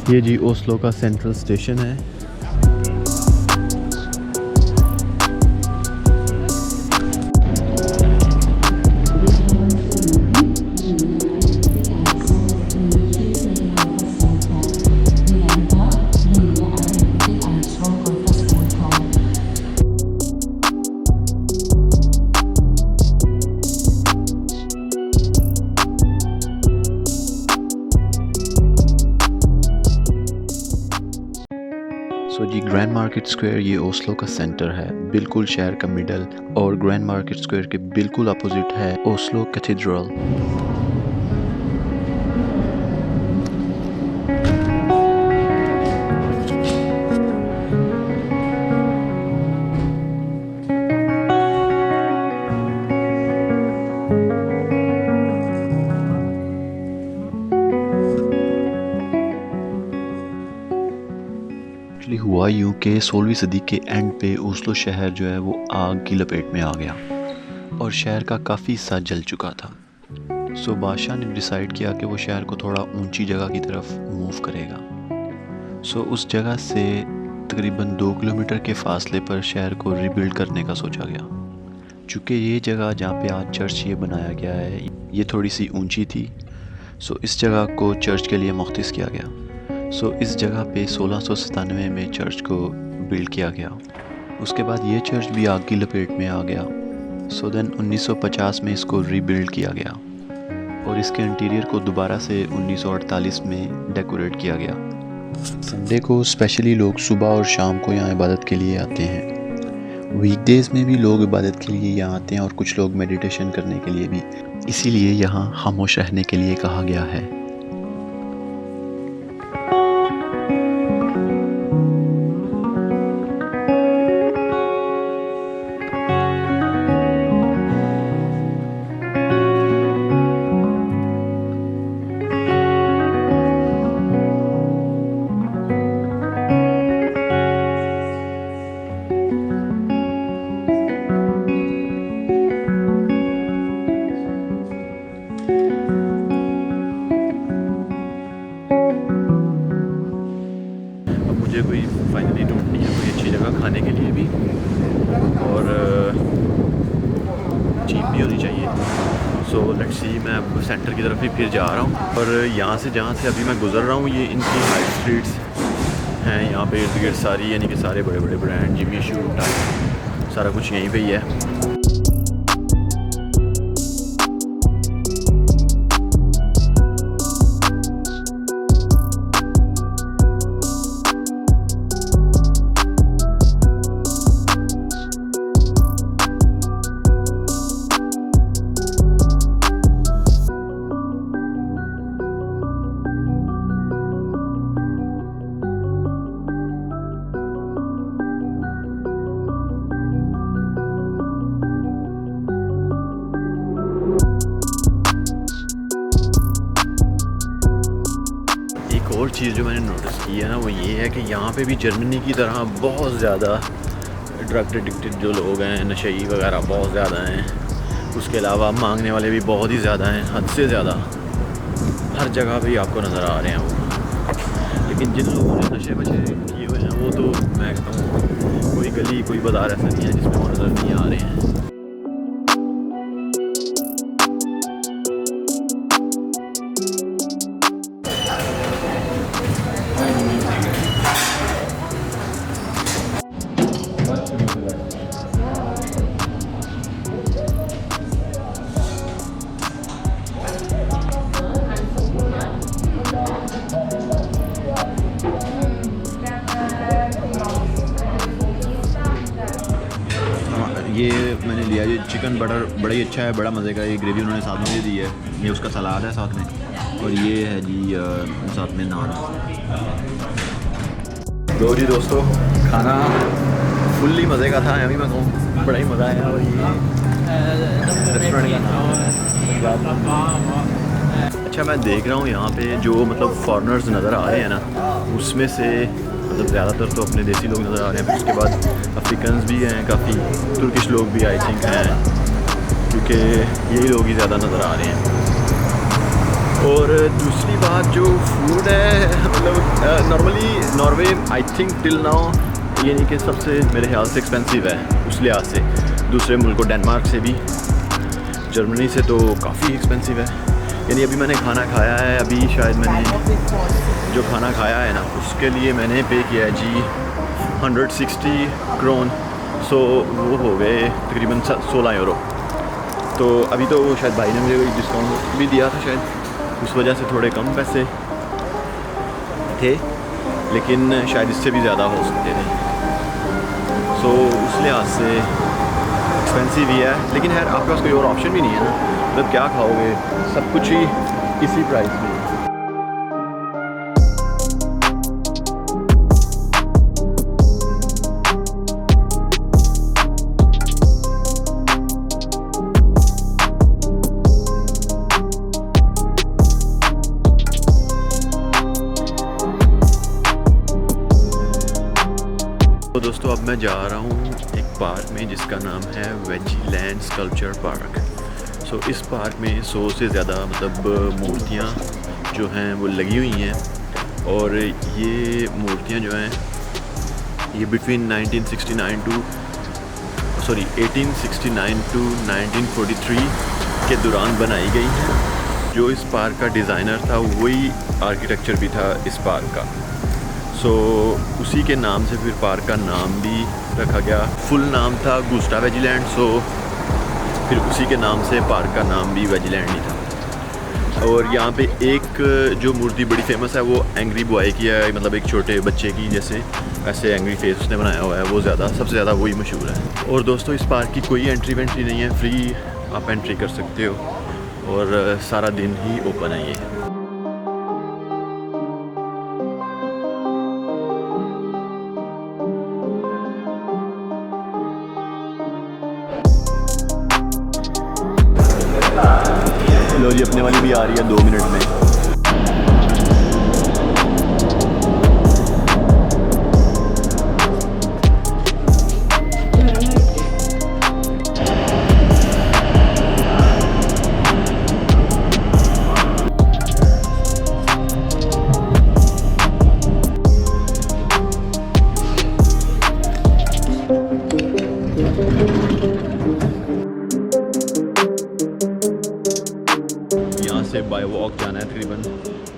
ये जी ओस्लो का central station है। सो जी ग्रैंड मार्केट स्क्वायर ये ओस्लो का सेंटर है, बिल्कुल शहर का मिडल। और ग्रैंड मार्केट स्क्वायर के बिल्कुल अपोजिट है ओस्लो कैथेड्रल। हुआ यूं कि 16वीं सदी के एंड पे ओस्लो शहर जो है वो आग की लपेट में आ गया और शहर का काफ़ी हिस्सा जल चुका था। सो बादशाह ने डिसाइड किया कि वो शहर को थोड़ा ऊंची जगह की तरफ मूव करेगा। सो उस जगह से तकरीबन 2 किलोमीटर के फासले पर शहर को रीबिल्ड करने का सोचा गया। चूँकि ये जगह जहाँ पे आज चर्च ये बनाया गया है ये थोड़ी सी ऊंची थी, सो इस जगह को चर्च के लिए मुख्तस किया गया। सो इस जगह पे 1697 में चर्च को बिल्ड किया गया। उसके बाद ये चर्च भी आग की लपेट में आ गया। सो देन 1950 में इसको रीबिल्ड किया गया और इसके इंटीरियर को दोबारा से 1948 में डेकोरेट किया गया। संडे को स्पेशली लोग सुबह और शाम को यहाँ इबादत के लिए आते हैं। वीकडेज़ में भी लोग इबादत के लिए यहाँ आते हैं और कुछ लोग मेडिटेशन करने के लिए भी, इसीलिए यहाँ खामोश रहने के लिए कहा गया है। कोई फाइनली ढूंढनी है कोई अच्छी जगह खाने के लिए भी और चीप भी होनी चाहिए। सो लेट्स सी, मैं अब सेंटर की तरफ ही फिर जा रहा हूँ और यहाँ से जहाँ से अभी मैं गुज़र रहा हूँ ये इनकी हाई स्ट्रीट्स हैं। यहाँ पे इर्द गिर्द सारी यानी कि सारे बड़े बड़े ब्रांड जिमी शू टाइप सारा कुछ यहीं पे ही है। और चीज़ जो मैंने नोटिस की है ना वो ये है कि यहाँ पे भी जर्मनी की तरह बहुत ज़्यादा ड्रग एडिक्टेड जो लोग हैं, नशेई वगैरह बहुत ज़्यादा हैं। उसके अलावा मांगने वाले भी बहुत ही ज़्यादा हैं, हद से ज़्यादा हर जगह पे आपको नज़र आ रहे हैं वो। लेकिन जिन लोगों ने नशे वशे किए हुए हैं वो तो मैं कहता हूँ कोई गली कोई बाज़ार ऐसा नहीं है जिसमें वो नज़र नहीं आ रहे हैं। ये मैंने लिया, ये चिकन बटर बड़ा ही अच्छा है, बड़ा मज़े का। ये ग्रेवी उन्होंने साथ में दी है, ये उसका सलाद है साथ में, और ये है जी साथ में नान। तो जी दोस्तों खाना फुल्ली मज़े का था, अभी मैं कहूँ बड़ा ही मज़ा आया। और ये रेस्टोरेंट का नाम है। अच्छा मैं देख रहा हूँ यहाँ पे जो मतलब फॉरेनर्स नज़र आ रहे हैं ना, उसमें से मतलब ज़्यादातर तो अपने देसी लोग नज़र आ रहे हैं, फिर उसके बाद अफ्रीकन्स भी हैं, काफ़ी तुर्किश लोग भी आई थिंक हैं, क्योंकि यही लोग ही ज़्यादा नज़र आ रहे हैं। और दूसरी बात जो फूड है, मतलब normally Norway I think till now यानी कि सबसे मेरे ख्याल से एक्सपेंसिव है उस लिहाज से दूसरे मुल्कों, डेनमार्क से भी, जर्मनी से तो काफ़ी एक्सपेंसिव है। यानी अभी मैंने खाना खाया है, अभी शायद मैंने जो खाना खाया है ना उसके लिए मैंने पे किया है जी 160 क्रोन, सो वो हो गए तकरीबन 16 यूरो। तो अभी तो शायद भाई ने मुझे डिस्काउंट भी दिया था, शायद उस वजह से थोड़े कम पैसे थे, लेकिन शायद इससे भी ज़्यादा हो सकते थे। सो उस लिहाज से एक्सपेंसिव ही है, लेकिन यार आपके पास कोई और ऑप्शन भी नहीं है ना, मतलब क्या खाओगे, सब कुछ ही इसी प्राइस में। तो दोस्तों अब मैं जा रहा हूँ एक पार्क में जिसका नाम है वेजीलैंड स्कल्पचर पार्क। सो इस पार्क में 100 से ज़्यादा मतलब मूर्तियाँ जो हैं वो लगी हुई हैं, और ये मूर्तियाँ जो हैं ये बिटवीन 1869 टू 1943 के दौरान बनाई गई हैं। जो इस पार्क का डिज़ाइनर था वही आर्किटेक्चर भी था इस पार्क का। सो उसी के नाम से फिर पार्क का नाम भी रखा गया। फुल नाम था गुस्टा वेजीलैंड, सो फिर उसी के नाम से पार्क का नाम भी वेजीलैंड ही था। और यहाँ पे एक जो मूर्ति बड़ी फेमस है वो एंग्री बॉय की है, मतलब एक छोटे बच्चे की जैसे ऐसे एंग्री फेस उसने बनाया हुआ है, वो सबसे ज़्यादा वही मशहूर है। और दोस्तों इस पार्क की कोई एंट्री वेंट्री नहीं है, फ्री आप एंट्री कर सकते हो, और सारा दिन ही ओपन है ये। लो जी अपने वाली भी आ रही है 2 मिनट में। से बाय वॉक जाना है, तकरीबन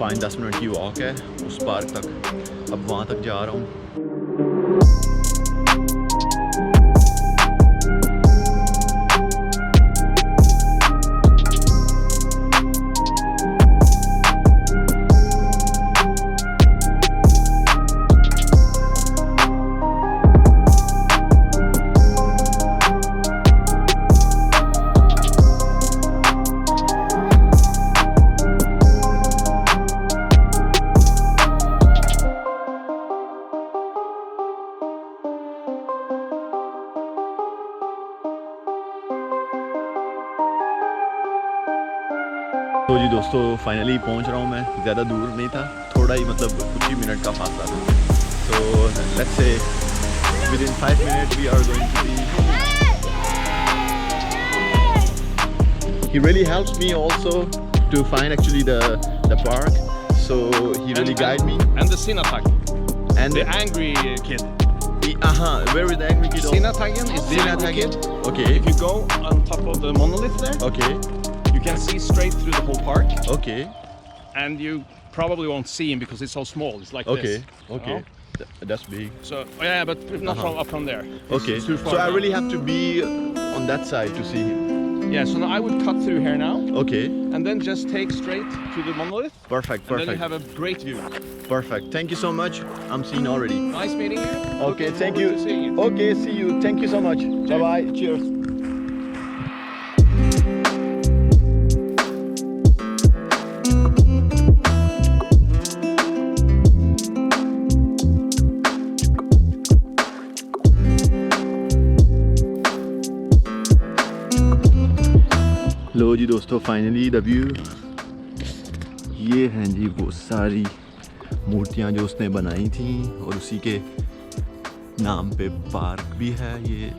5-10 मिनट की वॉक है उस पार्क तक। अब वहाँ तक जा रहा हूँ। तो जी दोस्तों फाइनली पहुंच रहा हूं मैं, ज़्यादा दूर नहीं था, थोड़ा ही मतलब कुछ ही मिनट का फासला था। So let's say within 5 minute we are going to be. He really helps me also to find actually the park, so he really guide me. And the Sinatag, and the angry kid. Where is the angry kid? Sinatagen is the angry kid. Okay. If you go on top of the monolith there, Okay. you can see straight through the whole park. Okay. And you probably won't see him because it's so small. It's like Okay. this. Okay. You know? That's big. So yeah, but not from up from there. It's Okay. too far So I down. really have to be on that side to see him. Yeah. So now I would cut through here now, Okay. and then just take straight to the monolith. Perfect. And then you Perfect. have a great view. Perfect. Thank you so much. I'm seeing already. Nice meeting you. Okay. Looking Thank forward you. to seeing you. Okay. See you. Thank you so much. Bye bye. Cheers. लो जी दोस्तों finally the view. ये हैं जी वो सारी मूर्तियाँ जो उसने बनाई थी, और उसी के नाम पे पार्क भी है ये।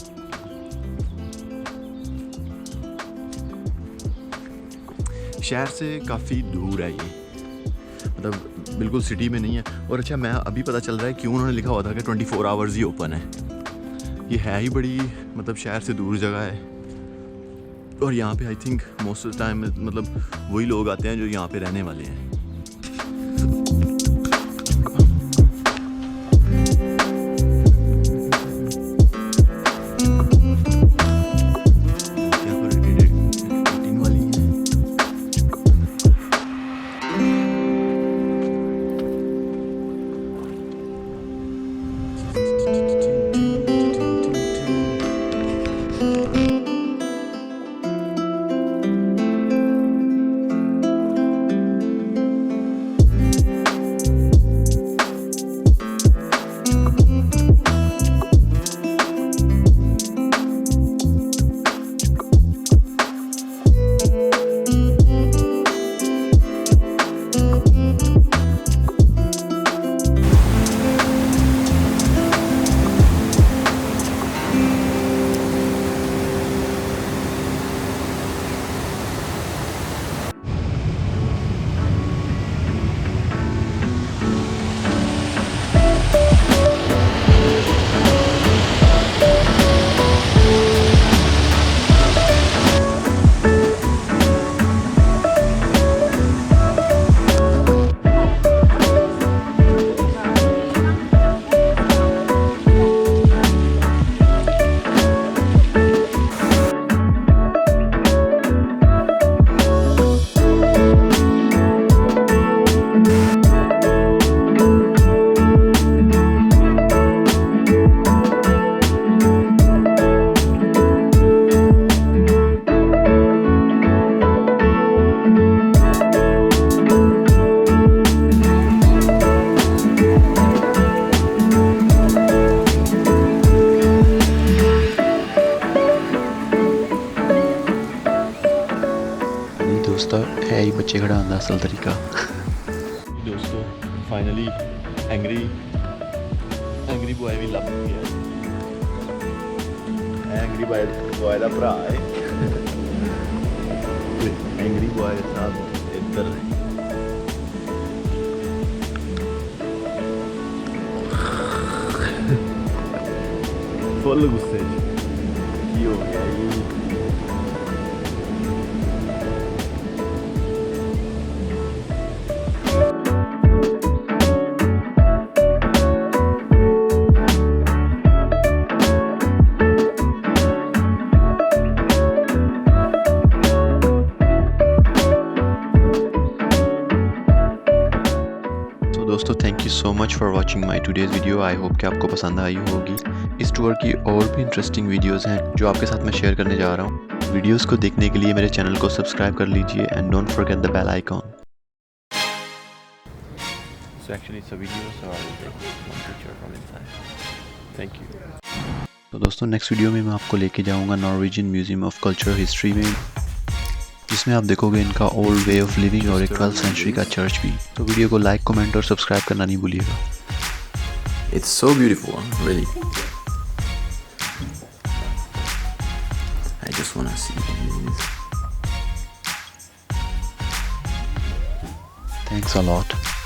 शहर से काफ़ी दूर है ये, मतलब बिल्कुल सिटी में नहीं है। और अच्छा, मैं अभी पता चल रहा है क्यों उन्होंने लिखा हुआ था कि 24 आवर्स ही ओपन है। ये है ही बड़ी मतलब शहर से दूर जगह है, और यहाँ पे I think most of the time मतलब वही लोग आते हैं जो यहाँ पे रहने वाले हैं। दोस्तों है ही बच्चे खड़ा होने असल तरीका। दोस्तों फाइनली एंग्री बॉय भी लभ गया। एंग्री बॉय का भरा है, एंग्री बॉय के साथ इधर फुल गुस्से की हो गया ये। दोस्तों thank you so much for watching my today's video. I hope कि आपको पसंद आई होगी। इस टूर की और भी इंटरेस्टिंग वीडियोस हैं जो आपके साथ मैं शेयर करने जा रहा हूँ। वीडियोस को देखने के लिए मेरे चैनल को सब्सक्राइब कर लीजिए and don't forget the bell icon. So actually it's a video, so I will take one picture from inside. Thank you. तो दोस्तों नेक्स्ट वीडियो में मैं आपको लेके जाऊँगा Norwegian museum of culture history में, जिसमें आप देखोगे इनका ओल्ड वे ऑफ लिविंग और एक 12th सेंचुरी का चर्च भी। तो वीडियो को लाइक, कमेंट और सब्सक्राइब करना नहीं भूलिएगा। It's so beautiful, really. I just wanna see this. Thanks a lot.